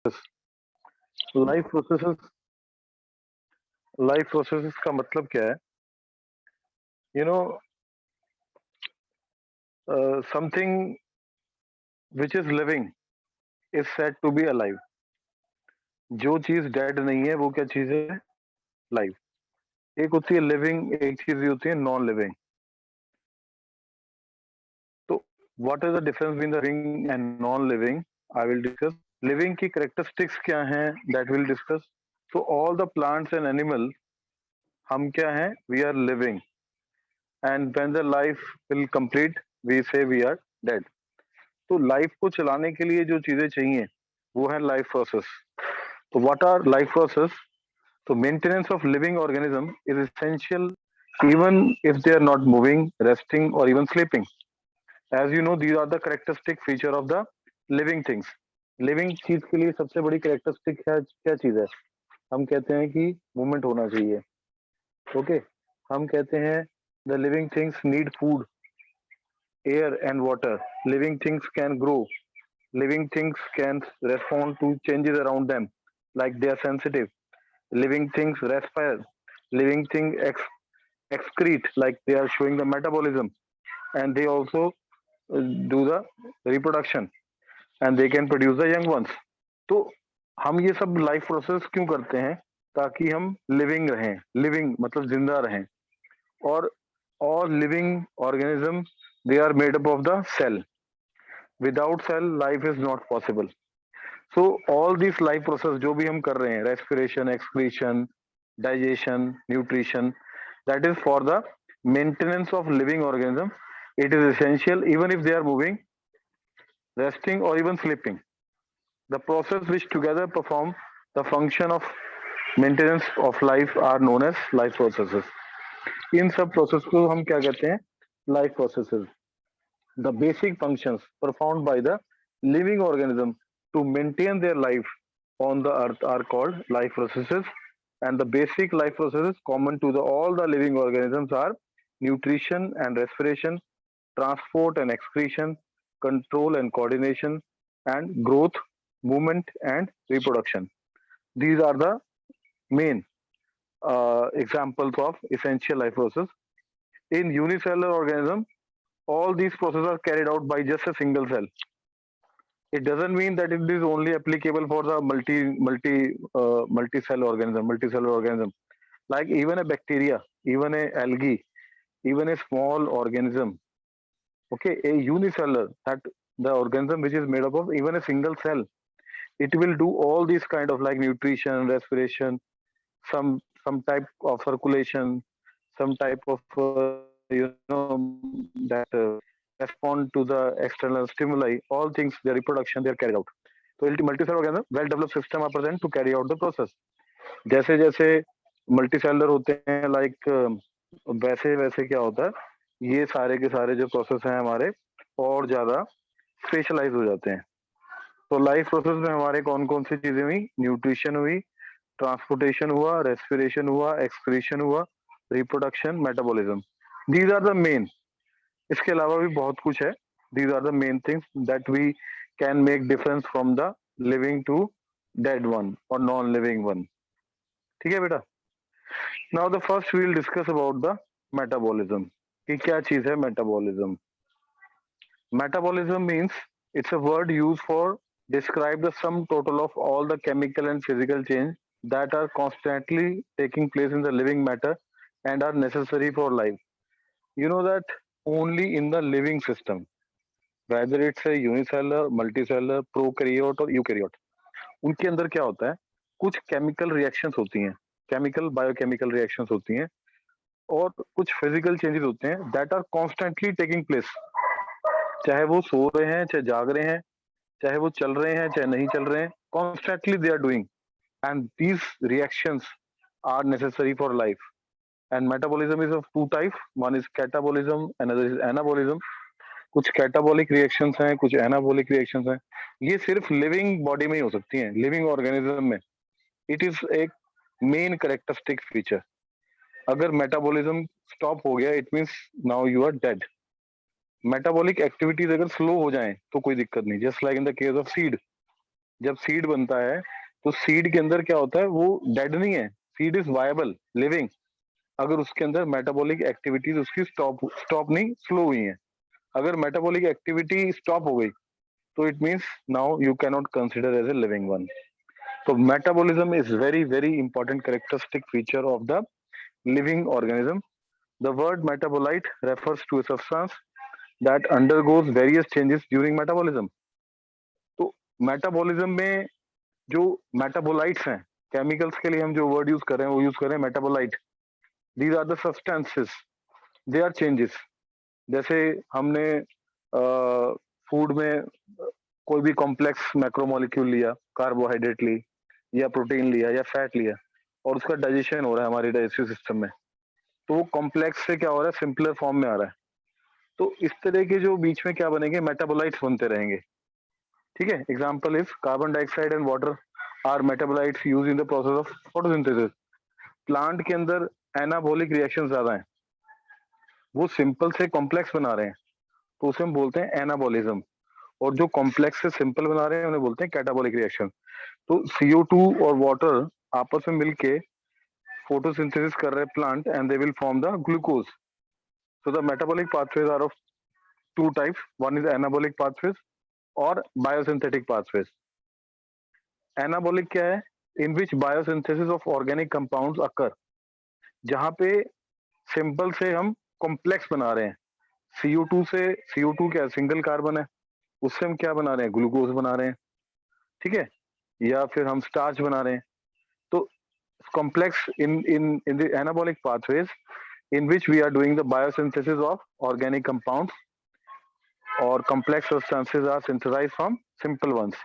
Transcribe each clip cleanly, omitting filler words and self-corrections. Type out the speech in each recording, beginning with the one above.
Life processes life processes का मतलब क्या है? You know, something which is living is said to be alive. जो चीज डेड नहीं है वो क्या चीज है? लाइफ। एक होती है लिविंग, एक चीज होती है नॉन लिविंग। तो what is the difference between the living and non living? I will discuss. Living की कैरेक्टरिस्टिक्स क्या हैं, दैट विल डिस्कस। तो all the plants and animal, हम क्या हैं? We are living. And when the life will complete, we say we are dead. तो life को चलाने के लिए जो चीजें चाहिए वो है लाइफ प्रोसेस। तो व्हाट आर लाइफ प्रोसेस? तो maintenance of living organism is essential even if they are not moving, resting or even sleeping. As you know, these are the characteristic feature of the living things. Living चीज के लिए सबसे बड़ी characteristic क्या चीज है? हम कहते हैं कि मूवमेंट होना चाहिए। ओके, हम कहते हैं the living things need food, air and water. Living things can grow, living things can respond to changes around them, like they are sensitive. Living things respire, living things excrete, like they are showing the metabolism, and they also do the reproduction, and they can produce the young ones. तो हम ये सब life process क्यों करते हैं? ताकि हम living रहें। लिविंग मतलब जिंदा रहें। और all living organisms, they are made up of the cell. Without cell, life is not possible. So all this life process जो भी हम कर रहे हैं, respiration, excretion, digestion, nutrition, that is for the maintenance of living organism. It is essential even if they are moving, resting और even sleeping. The process which together perform the function of maintenance of life are known as life processes. इन सब process को हम क्या कहते हैं? Life processes. The basic functions performed by the living organism to maintain their life on the earth are called life processes. And the basic life processes common to all the living organisms are nutrition and respiration, transport and excretion, control and coordination, and growth, movement and reproduction. These are the main examples of essential life processes. In unicellular organism, all these processes are carried out by just a single cell. It doesn't mean that it is only applicable for the multicellular organism. Like even a bacteria, even a algae, even a small organism. Okay, a unicellular, that the organism which is made up of even a single cell, it will do all these kind of like nutrition, respiration, some type of circulation, some type of that respond to the external stimuli. All things, their reproduction, they are carried out. तो multicellular organism, well developed system are present to carry out the process. जैसे जैसे multicellular होते हैं, like वैसे वैसे क्या होता है, ये सारे के सारे जो प्रोसेस हैं हमारे और ज्यादा स्पेशलाइज हो जाते हैं. तो लाइफ प्रोसेस में हमारे कौन कौन सी चीजें हुई? न्यूट्रिशन हुई, ट्रांसपोर्टेशन हुआ, रेस्पिरेशन हुआ, एक्सक्रीशन हुआ, reproduction, metabolism. These are the main. इसके अलावा भी बहुत कुछ है. These are the main things that we can make difference from the living to dead one और नॉन लिविंग वन. ठीक है बेटा? Now the first we will discuss about the metabolism. कि क्या चीज है metabolism? Metabolism means it's a word used for describe the sum total of all the chemical and physical change that are constantly taking place in the living matter and are necessary for life. You know that only in the living system, whether it's a unicellular, multicellular, prokaryote or eukaryote, उनके अंदर क्या होता है? कुछ chemical reactions होती हैं, chemical biochemical reactions होती हैं, और कुछ फिजिकल चेंजेस होते हैं that are constantly taking place. चाहे वो सो रहे हैं, चाहे जाग रहे हैं, चाहे वो चल रहे हैं, चाहे नहीं चल रहे हैं, constantly they are doing, and these reactions are necessary for life. And metabolism is of two types. One is catabolism, another is anabolism. कुछ कैटाबॉलिक रिएक्शंस हैं, कुछ एनाबॉलिक रिएक्शंस हैं. ये सिर्फ लिविंग बॉडी में ही हो सकती हैं, लिविंग ऑर्गेनिज्म में. इट इज एक मेन कैरेक्टरिस्टिक फीचर. अगर मेटाबॉलिज्म स्टॉप हो गया, it means now you are dead. Metabolic activities अगर स्लो हो जाएं तो कोई दिक्कत नहीं. Just like in the case of seed, जब सीड बनता है तो सीड के अंदर क्या होता है, वो डेड नहीं है, सीड इज वायबल लिविंग, अगर उसके अंदर मेटाबॉलिक एक्टिविटीज उसकी स्टॉप नहीं, स्लो हुई है। अगर मेटाबॉलिक एक्टिविटी स्टॉप हो गई तो it means now you can not consider as a living one. तो metabolism is very very important characteristic feature of the living organism. The word metabolite refers to a substance that undergoes various changes during metabolism. तो metabolism में जो metabolites हैं, chemicals के लिए हम जो word use कर रहे हैं वो यूज कर रहे हैं metabolite. These are the substances, they are changes. जैसे हमने फूड में कोई भी कॉम्प्लेक्स मैक्रोमोलिक्यूल लिया, कार्बोहाइड्रेट ली या प्रोटीन लिया या फैट लिया, और उसका डाइजेशन हो रहा है हमारे डाइजेस्टिव सिस्टम में, तो वो कॉम्प्लेक्स से क्या हो रहा है, सिंपलर फॉर्म में आ रहा है। तो इस तरह के जो बीच में क्या बनेंगे, मेटाबोलाइट्स बनते रहेंगे। ठीक है, example is carbon dioxide and water are metabolites use in the process of photosynthesis. Plant के अंदर एनाबॉलिक रिएक्शन ज्यादा है, वो सिंपल से कॉम्प्लेक्स बना रहे हैं, तो उसे हम बोलते हैं एनाबॉलिज्म। और जो कॉम्प्लेक्स से सिंपल बना रहे हैं उन्हें बोलते हैं कैटाबॉलिक रिएक्शन। तो CO2 और वाटर आपस में मिलके फोटोसिंथेसिस कर रहे हैं plant and they will form the glucose. So the metabolic pathways are of two types. One is anabolic pathways or biosynthetic pathways. Anabolic क्या है? In which biosynthesis of organic compounds occur. जहाँ पे simple से हम complex बना रहे हैं। CO2 से, CO2 क्या है, सिंगल कार्बन है, उससे हम क्या बना रहे हैं, ग्लूकोज बना रहे हैं। ठीक है, या फिर हम स्टार्च बना रहे हैं। तो complex in the anabolic pathways in which we are doing the biosynthesis of organic compounds or complex substances are synthesized from simple ones.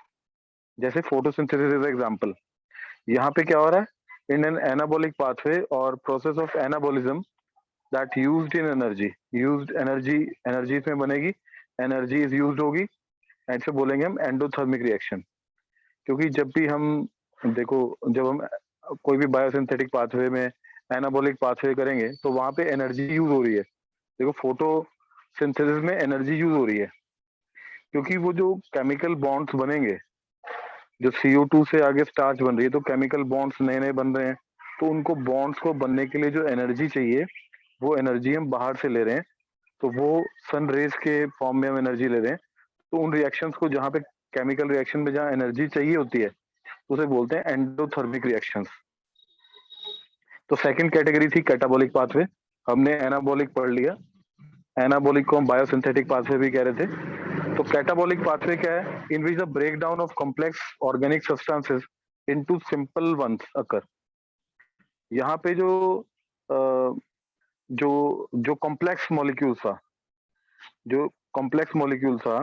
जैसे फोटोसिंथेसिस इज एग्जांपल। यहाँ पे क्या हो रहा है, इन एन एनाबॉलिक पाथवे और process of anabolism that used in energy, used energy, energy इसमें बनेगी, एनर्जी इज यूज्ड होगी, ऐसे बोलेंगे हम एंडोथर्मिक रिएक्शन। क्योंकि जब भी हम देखो, जब हम कोई भी बायोसिंथेटिक पाथवे में एनाबॉलिक पाथवे करेंगे तो वहां पे एनर्जी यूज हो रही है। देखो फोटो सिंथेसिस में एनर्जी यूज हो रही है, क्योंकि वो जो केमिकल बॉन्ड्स बनेंगे, जो CO2 से आगे स्टार्च बन रही है, तो केमिकल बॉन्ड्स नए नए बन रहे हैं, तो उनको बॉन्ड्स को बनने के लिए जो एनर्जी चाहिए वो एनर्जी हम बाहर से ले रहे हैं। तो वो सन रेज के फॉर्म में हम एनर्जी ले रहे हैं। तो उन रिएक्शंस को, जहाँ पे केमिकल रिएक्शन में जहाँ एनर्जी चाहिए होती है, उसे बोलते हैं एंडोथर्मिक रिएक्शंस। तो सेकंड कैटेगरी थी कैटाबॉलिक पाथवे, हमने एनाबॉलिक पढ़ लिया। एनाबॉलिक को हम बायोसिंथेटिक पाथवे भी कह रहे थे। तो कैटाबॉलिक पाथवे क्या है, in which the breakdown of complex organic substances into simple ones occur. यहाँ पे जो जो जो कॉम्प्लेक्स मॉलिक्यूल था, जो कॉम्प्लेक्स मॉलिक्यूल था,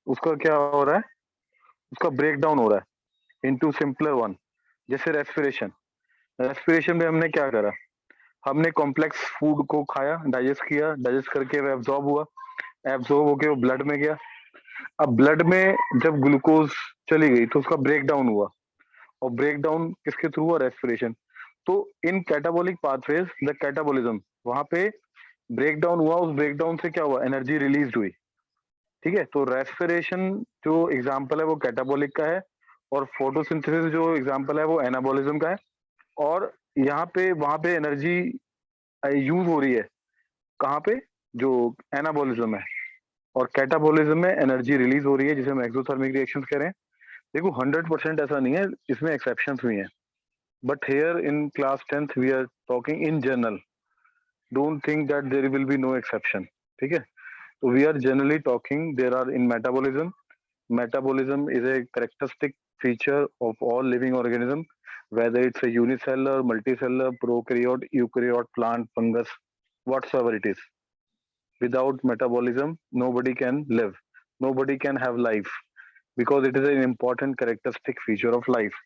उसका क्या हो रहा है, उसका ब्रेकडाउन हो रहा है इनटू सिंपलर वन। जैसे रेस्पिरेशन, रेस्पिरेशन में हमने क्या करा, हमने कॉम्प्लेक्स फूड को खाया, डाइजेस्ट किया, डाइजेस्ट करके वो एब्जॉर्ब हुआ, एब्जॉर्ब होके वो ब्लड में गया। अब ब्लड में जब ग्लूकोज चली गई तो उसका ब्रेक डाउन हुआ, और ब्रेक डाउन किसके थ्रू हुआ, रेस्पिरेशन। तो इन कैटाबॉलिक पाथवेज द कैटाबॉलिज्म, वहां पे ब्रेक डाउन हुआ, उस ब्रेक डाउन से क्या हुआ, एनर्जी रिलीज हुई। ठीक है, तो रेस्पिरेशन जो एग्जाम्पल है वो कैटाबॉलिक का है, और फोटोसिंथेसिस जो एग्जाम्पल है वो एनाबॉलिज्म का है। और यहाँ पे वहां पे एनर्जी यूज हो रही है, कहाँ पे, जो एनाबॉलिज्म है, और कैटाबॉलिज्म में एनर्जी रिलीज हो रही है, जिसे हम एक्सोथर्मिक रिएक्शंस कह रहे हैं। देखो 100% ऐसा नहीं है, इसमें एक्सेप्शंस भी हैं, but here in class 10th we are talking in general, don't think that there will be no exception. ठीक है, तो we are generally talking there are in metabolism. Metabolism is a characteristic feature of all living organism, whether it's a unicellular, multicellular, prokaryote, eukaryote, plant, fungus, whatsoever it is. Without metabolism, nobody can live, nobody can have life, because it is an important characteristic feature of life.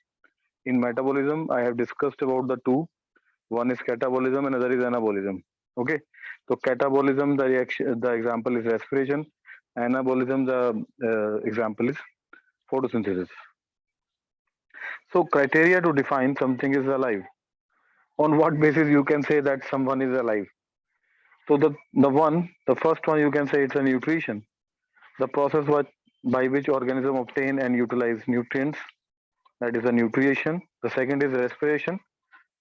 In metabolism, I have discussed about the two. One is catabolism and another is anabolism. Okay, so catabolism, the reaction, the example is respiration. Anabolism, the example is photosynthesis. So criteria to define something is alive. On what basis you can say that someone is alive? So the first one you can say it's a nutrition. The process by which organism obtain and utilize nutrients, that is the nutrition. The second is respiration,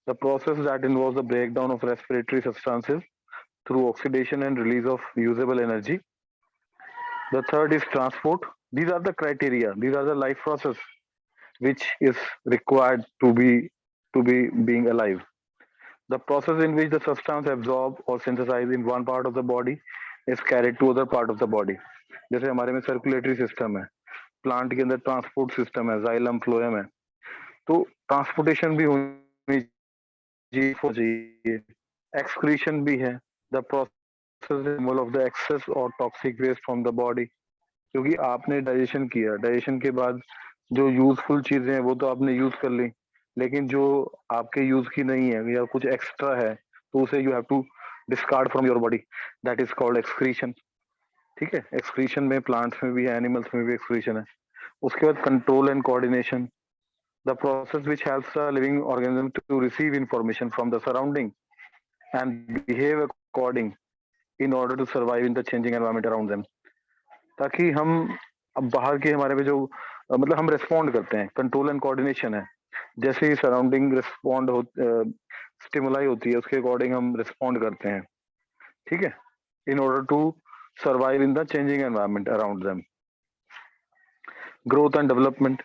the process that involves the breakdown of respiratory substances through oxidation and release of usable energy. The third is transport. These are the criteria, these are the life process which is required to be being alive. The process in which the substance absorbed or synthesized in one part of the body is carried to other part of the body. जैसे हमारे में circulatory system है, plant के अंदर transport system है, xylem phloem है, तो transportation भी होनी चाहिए, एक्सक्रीशन भी है, the process removal of the excess और toxic waste from the body, क्योंकि आपने डाइजेशन किया, डाइजेशन के बाद जो यूजफुल चीजें हैं वो तो आपने यूज कर ली, लेकिन जो आपके यूज की नहीं है या कुछ एक्स्ट्रा है तो उसे you have to discard from your body, that is called excretion. ठीक है, एक्सक्रीशन में प्लांट्स में भी है, एनिमल्स में भी एक्सक्रीशन है। उसके बाद control and coordination, the process which helps the living organism to receive information from the surrounding and behave according in order to survive in the changing environment around them, ताकि हम अब बाहर के हमारे में जो मतलब हम रिस्पॉन्ड करते हैं, कंट्रोल एंड कोऑर्डिनेशन है, जैसे ही सराउंडिंग रिस्पॉन्ड हो स्टिमुलाई होती है उसके अकॉर्डिंग हम रिस्पॉन्ड करते हैं। ठीक है, in order to survive in the changing environment around them. Growth and development,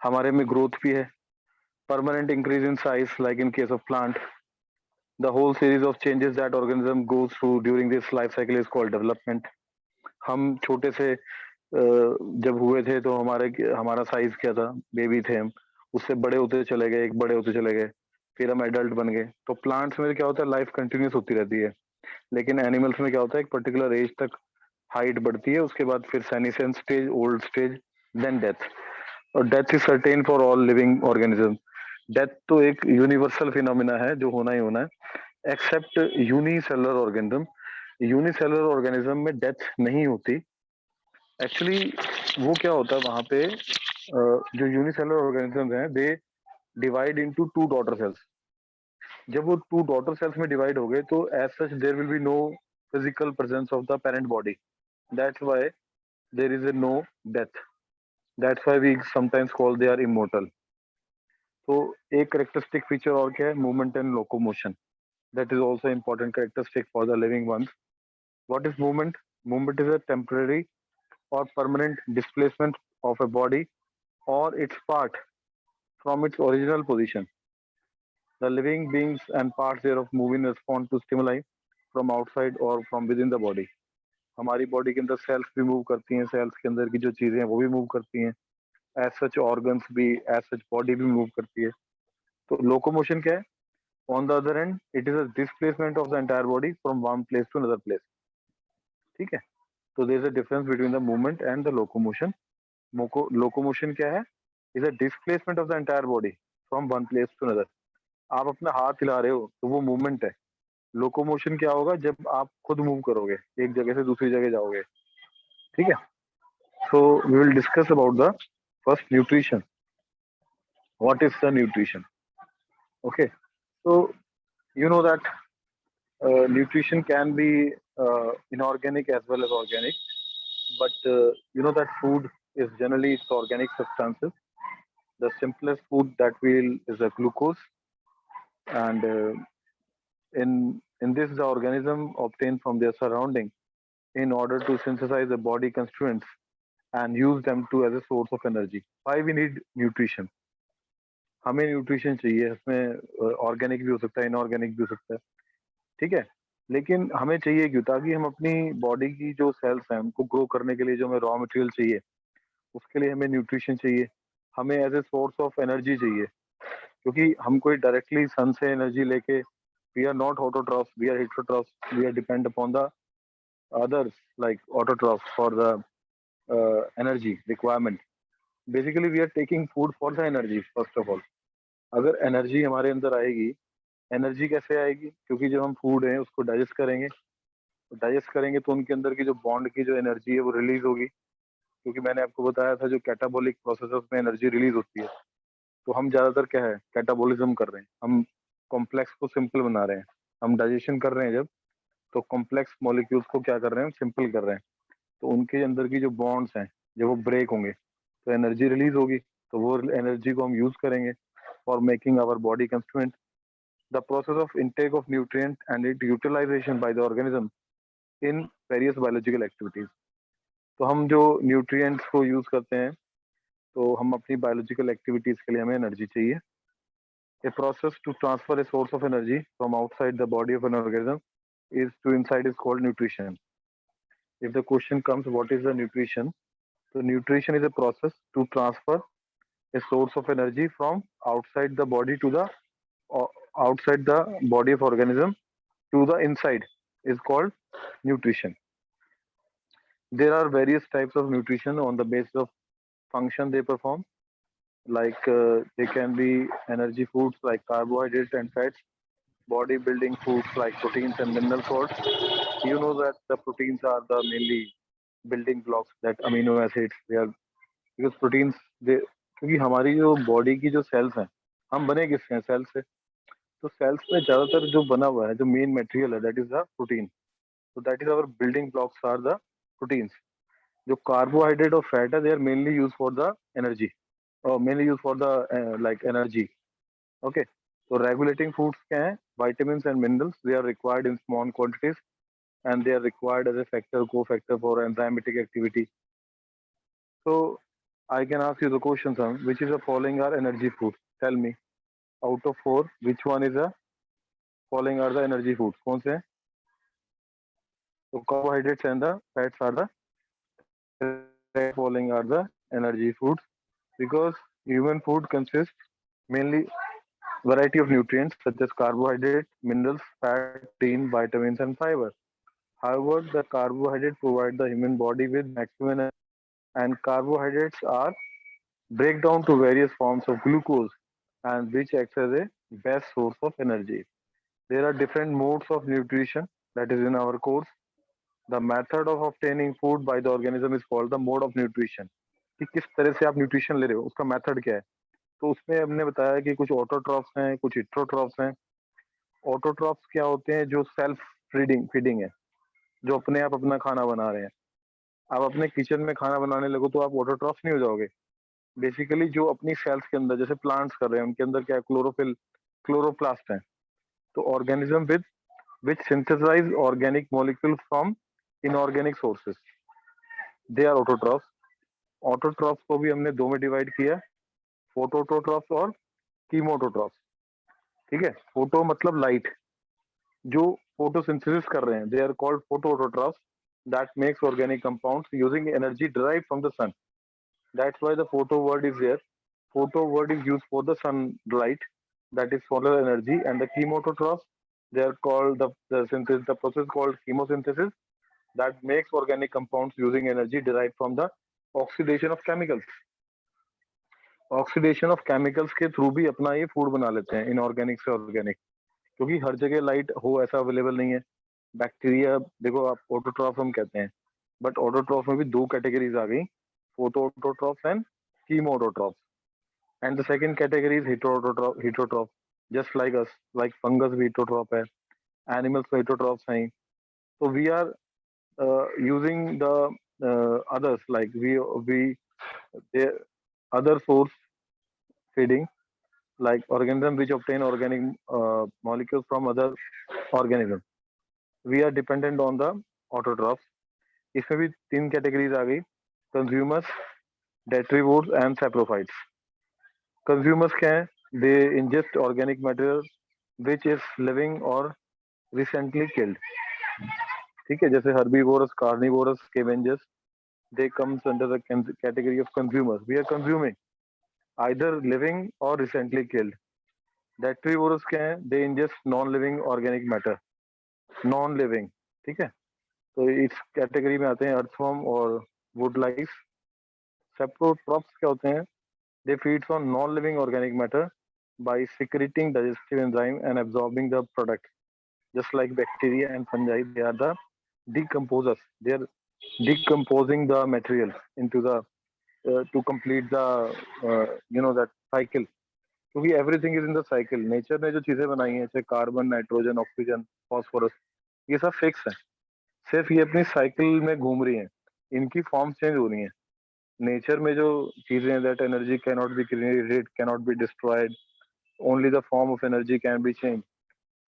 हमारे में ग्रोथ भी है, permanent increase in size like in case of plant, the whole series of changes that organism goes through during this life cycle is called development. हम छोटे से जब हुए थे तो हमारा साइज क्या था, बेबी थे हम, उससे बड़े होते चले गए, एक बड़े होते चले गए, फिर हम एडल्ट बन गए। तो प्लांट्स में क्या होता है, लाइफ कंटिन्यूस होती रहती है, लेकिन एनिमल्स में क्या होता है, एक पर्टिकुलर एज तक हाइट बढ़ती है, उसके बाद फिर senescent stage, old stage, then death. और death is certain for all living organism. Death तो एक यूनिवर्सल फिनोमिना है जो होना ही होना है, except unicellular organism. Unicellular organism में डेथ नहीं होती। एक्चुअली वो क्या होता है वहां पे, जो यूनिसेलुलर ऑर्गेनिज्म हैं they divide into two daughter cells. जब वो टू डॉटर सेल्स में डिवाइड हो गए तो as such there will be no physical presence of the parent body, that's why there is a no death, that's why we sometimes call they are immortal. तो एक characteristic feature और क्या है, movement and locomotion, that is also important characteristic for the living ones. What is movement? Movement is a temporary or permanent displacement of a body or its part from its original position. The living beings and parts thereof move in response to stimuli from outside or from within the body. हमारी body के अंदर sales भी move करती हैं, sales के अंदर की जो चीजें हैं वो भी मूव करती हैं, एज सच ऑर्गन्स भी, एज सच बॉडी भी मूव करती है। तो लोकोमोशन क्या है? On the other end it is a displacement of the entire body from one place to another place. ठीक है, तो there is a difference between the movement and the locomotion. Locomotion क्या है? Is a displacement of the entire body from one place to another. आप अपना हाथ हिला रहे हो तो वो मूवमेंट है। लोकोमोशन क्या होगा? जब आप खुद मूव करोगे, एक जगह से दूसरी जगह जाओगे। ठीक है, so we will discuss about the first nutrition. What is the nutrition? Okay, so you know that nutrition can be inorganic as well as organic, but you know that food is generally it's organic substances. The simplest food that we'll is a glucose, and in this the organism obtains from their surrounding in order to synthesize the body constituents and use them to as a source of energy. Why we need nutrition? हमें nutrition चाहिए, इसमें organic भी हो सकता है, inorganic भी हो सकता है। ठीक है, लेकिन हमें चाहिए क्यों? ताकि हम अपनी बॉडी की जो सेल्स हैं उनको ग्रो करने के लिए जो हमें रॉ मटेरियल चाहिए, उसके लिए हमें न्यूट्रिशन चाहिए, हमें as a source of energy चाहिए, क्योंकि हम कोई डायरेक्टली सन से एनर्जी लेके, we are not autotrophs, we are heterotrophs, we are depend upon the others like autotrophs for the energy requirement. Basically we are taking food for the energy first of all. अगर energy हमारे अंदर आएगी, energy कैसे आएगी? क्योंकि जब हम food है उसको डाइजेस्ट करेंगे, तो डाइजेस्ट करेंगे तो उनके अंदर की जो बॉन्ड की जो एनर्जी है वो रिलीज होगी, क्योंकि मैंने आपको बताया था जो कैटाबॉलिक प्रोसेसेस में एनर्जी रिलीज होती है। तो हम ज्यादातर क्या है, कैटाबॉलिज्म कर रहे हैं, हम कॉम्प्लेक्स को सिंपल बना रहे हैं। हम डाइजेशन कर रहे हैं जब, तो कॉम्प्लेक्स मॉलिक्यूल्स को क्या कर रहे हैं, सिंपल कर रहे हैं। तो उनके अंदर की जो बॉन्ड्स हैं जब वो ब्रेक होंगे तो एनर्जी रिलीज होगी, तो वो एनर्जी को हम यूज करेंगे for making our body construction. The process of intake of nutrient and it utilization by the organism in various biological activities. तो हम जो न्यूट्रिएंट्स को यूज करते हैं, तो हम अपनी बायोलॉजिकल एक्टिविटीज के लिए हमें एनर्जी चाहिए. A process to transfer a source of energy from outside the body of an organism is to inside is called nutrition. If the question comes, what is the nutrition? So nutrition is a process to transfer a source of energy from outside the body to the uh, outside the body of organism to the inside is called nutrition. There are various types of nutrition on the basis of function they perform. Like they can be energy foods like carbohydrates and fats, bodybuilding foods like proteins and mineral salts. You know that the proteins are the mainly building blocks, that amino acids they are, because proteins they, क्योंकि हमारी जो body की जो sales हैं, हम बने किससे हैं? सेल्स से. तो सेल्स में ज्यादातर जो बना हुआ है, जो मेन मटेरियल है, दैट इज द प्रोटीन. तो that is our building blocks are the proteins. जो कार्बोहाइड्रेट और फैट है, they are mainly use for the energy, और mainly use for the like energy. Okay. तो रेगुलेटिंग फूड्स क्या है? vitamins and minerals, they are required in small quantities and they are required as a factor, cofactor for enzymatic activity. So I can ask you the question, Sam, which is the following are energy food? Tell me, out of four, which one is the following are the energy foods? कौन से हैं? So carbohydrates and the fats are the following are the energy foods, because human food consists mainly variety of nutrients such as carbohydrate, minerals, fat, protein, vitamins, and fiber. However, the carbohydrate provide the human body with maximum energy, and carbohydrates are break down to various forms of glucose and which acts as a best source of energy. There are different modes of nutrition that is in our course. The method of obtaining food by the organism is called the mode of nutrition. कि किस तरह से आप nutrition ले रहे हो, उसका method क्या है. तो उसमें हमने बताया कि कुछ ऑटोट्रॉफ्स हैं, कुछ हिट्रोट्रॉफ्स हैं. ऑटोट्रॉफ्स क्या होते हैं? जो सेल्फ फीडिंग फीडिंग है, जो अपने आप अपना खाना बना रहे हैं. आप अपने किचन में खाना बनाने लगो तो आप ऑटोट्रॉफ नहीं हो जाओगे. बेसिकली जो अपनी सेल्स के अंदर जैसे प्लांट्स कर रहे हैं, उनके अंदर क्या है? क्लोरोफिल, क्लोरोप्लास्ट है. तो organism with which synthesize organic molecule from inorganic sources, they are autotrophs. Autotrophs को भी हमने दो में डिवाइड किया, फोटोट्रोट्रॉफ्स और कीमोटोट्रॉफ्स. ठीक है. फोटो मतलब लाइट, जो फोटोसिंथेसिस कर रहे हैं, they are called phototrophs. That makes organic compounds using energy derived from the sun. That's why the photo word is there. Photo word is used for the sunlight, that is solar energy, and the chemototrophs, they are called the synthesis, the process called chemosynthesis, that makes organic compounds using energy derived from the oxidation of chemicals. Oxidation of chemicals के through भी अपना ये food बना लेते हैं, inorganic से organic. क्योंकि हर जगह लाइट हो ऐसा अवेलेबल नहीं है. बैक्टीरिया देखो, आप ऑटोट्रॉफ हम कहते हैं, बट ऑटोट्रॉफ में भी दो कैटेगरीज आ गई, photoautotroph and chemoautotroph. And the second category is heterotroph, heterotroph, just like us, like fungus भी heterotroph है, animals में heterotrophs हैं. So we are using the others, like we the other source feeding, like organism which obtain organic molecules from other organism. We are dependent on the autotrophs. इसमें भी तीन categories आ गई, consumers, detrivores and saprophytes. Consumers क्या है? They ingest organic material which is living or recently killed. ठीक है. जैसे herbivores, carnivores, scavengers, they comes under the category of consumers. We are consuming either living or recently killed. Detrivores क्या है? They ingest non-living organic matter. Non-living. ठीक है. तो इस category में आते हैं earthworm और wood lice. Saprotrophs क्या होते हैं? They feeds on non-living organic matter by secreting digestive enzyme and absorbing the product. Just like bacteria and fungi, they are the decomposers. They are decomposing the material into the to complete the that cycle. क्योंकि everything is in the cycle. Nature ने जो चीजें बनाई हैं, जैसे carbon, nitrogen, oxygen, phosphorus, ये सब fix है. सिर्फ ये अपनी साइकिल में घूम रही हैं. इनकी फॉर्म चेंज हो रही हैं. नेचर में जो चीजें हैं, that energy can not be created, can not be destroyed, only the form of energy can be change.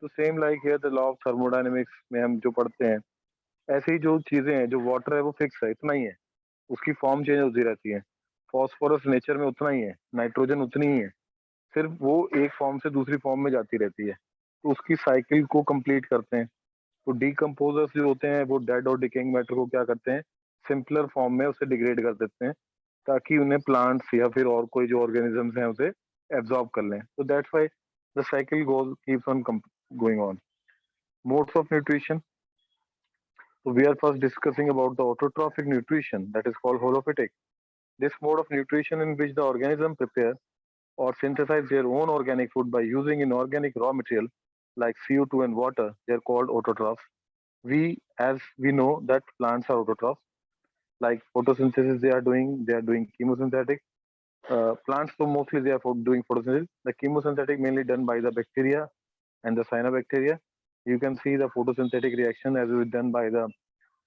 तो same like here the law of thermodynamics में हम जो पढ़ते हैं, ऐसे ही जो चीजें हैं, जो वाटर है वो फिक्स है, इतना ही है, उसकी फॉर्म चेंज होती रहती है। फॉस्फोरस नेचर में उतना ही है, नाइट्रोजन उतनी ही है, सिर्फ वो एक फॉर्म से दूसरी फॉर्म में जाती रहती है, तो उसकी साइकिल को कंप्लीट करते हैं। तो डीकम्पोजर्स जो होते हैं वो डेड और डिकेइंग मैटर को क्या करते हैं, सिंपलर फॉर्म में उसे डिग्रेड कर देते हैं, ताकि उन्हें प्लांट्स या फिर और कोई जो ऑर्गेनिजम्स हैं उसे एब्जॉर्ब कर लें। तो that's why the cycle goes keeps on going on. Modes of nutrition, so we are first discussing about the autotrophic nutrition, that is called holophytic. This mode of nutrition in which the organism prepare or synthesize their own organic food by using inorganic raw material like CO2 and water, they are called autotrophs. As we know that plants are autotrophs, like photosynthesis they are doing chemosynthetic. Plants, so mostly they are doing photosynthesis. The chemosynthetic mainly done by the bacteria and the cyanobacteria. You can see the photosynthetic reaction as is done by the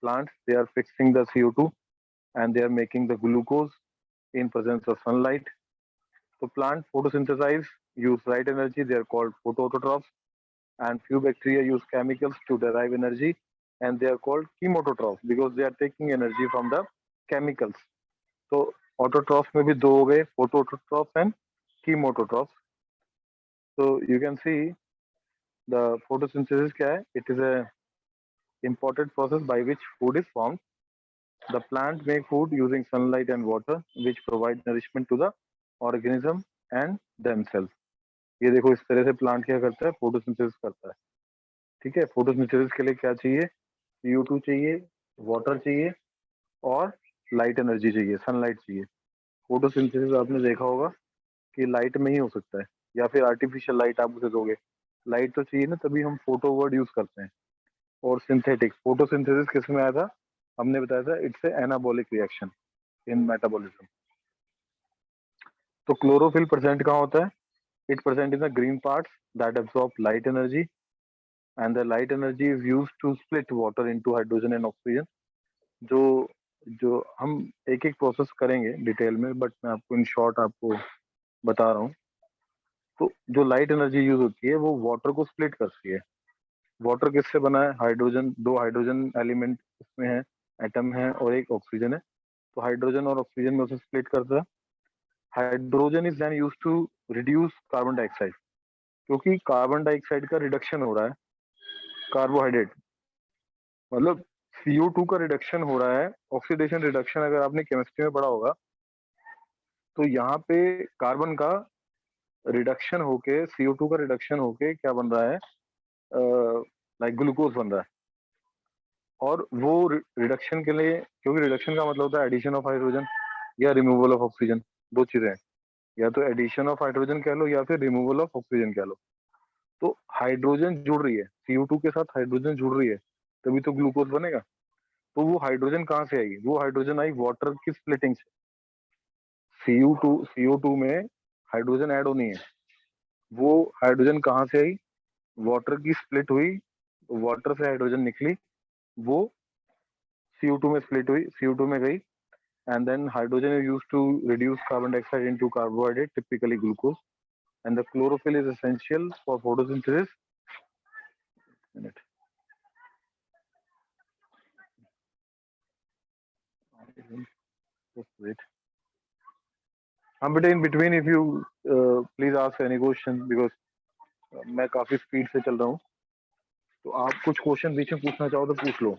plants. They are fixing the CO2 and they are making the glucose in presence of sunlight. So plant photosynthesize, use light energy. They are called photoautotrophs. And few bacteria use chemicals to derive energy, and they are called chemototrophs because they are taking energy from the chemicals. So autotrophs में भी दो हो गए, photoautotrophs and chemototrophs. So you can see the photosynthesis क्या है? It is a important process by which food is formed. The plant make food using sunlight and water, which provide nourishment to the organism and themselves. ये देखो इस तरह से plant क्या करता है, फोटोसिंथेसिस करता है। ठीक है, फोटोसिंथेसिस के लिए क्या चाहिए, CO2 चाहिए, वाटर चाहिए और लाइट एनर्जी चाहिए, सनलाइट चाहिए। फोटोसिंथेसिस आपने देखा होगा कि लाइट में ही हो सकता है, या फिर आर्टिफिशियल लाइट आप उसे दोगे, लाइट तो चाहिए ना, तभी हम फोटो वर्ड यूज करते हैं। और सिंथेटिक फोटोसिंथेसिस किस में आया था, हमने बताया था it's a anabolic reaction in metabolism. तो क्लोरोफिल प्रेजेंट कहाँ होता है, it present in the green parts that absorb light energy, and the light energy is used to split water into hydrogen and oxygen. जो जो हम एक एक process करेंगे डिटेल में, बट मैं आपको इन शॉर्ट आपको बता रहा हूँ। तो जो लाइट एनर्जी यूज होती है वो वाटर को स्प्लिट करती है। वाटर किससे बना है, हाइड्रोजन, दो हाइड्रोजन एलिमेंट इसमें है, एटम है, और एक ऑक्सीजन है। तो हाइड्रोजन और ऑक्सीजन में उसे स्प्लिट करता है। Hydrogen is then use to reduce carbon dioxide, क्योंकि कार्बन डाइऑक्साइड का रिडक्शन हो रहा है, कार्बोहाइड्रेट मतलब CO2 का रिडक्शन हो रहा है, ऑक्सीडेशन रिडक्शन अगर आपने केमिस्ट्री में पढ़ा होगा, तो यहाँ पे कार्बन का रिडक्शन होके, CO2 का रिडक्शन होके क्या बन रहा है, लाइक ग्लूकोज बन रहा है। और वो रिडक्शन के लिए, क्योंकि रिडक्शन का मतलब होता है एडिशन ऑफ हाइड्रोजन या रिमूवल ऑफ ऑक्सीजन, दो चीजें हैं, या तो एडिशन ऑफ हाइड्रोजन कह लो या फिर रिमूवल ऑफ ऑक्सीजन कह लो। तो हाइड्रोजन जुड़ रही है, CO2 के साथ हाइड्रोजन जुड़ रही है, तभी तो ग्लूकोज बनेगा। तो वो हाइड्रोजन कहाँ से आई, वो हाइड्रोजन आई वाटर की स्प्लिटिंग से। CO2 में हाइड्रोजन ऐड होनी है, वो हाइड्रोजन कहाँ से आई, वाटर की स्प्लिट हुई, वाटर से हाइड्रोजन निकली, वो CO2 में स्प्लिट हुई, CO2 में गई, and then hydrogen is used to reduce carbon dioxide into carbohydrate, typically glucose, and the chlorophyll is essential for photosynthesis. Minute. Just wait. But in between, if you please ask any question, because मैं काफी speed से चल रहा हूँ, तो आप कुछ question बीच में पूछना चाहो तो पूछ लो।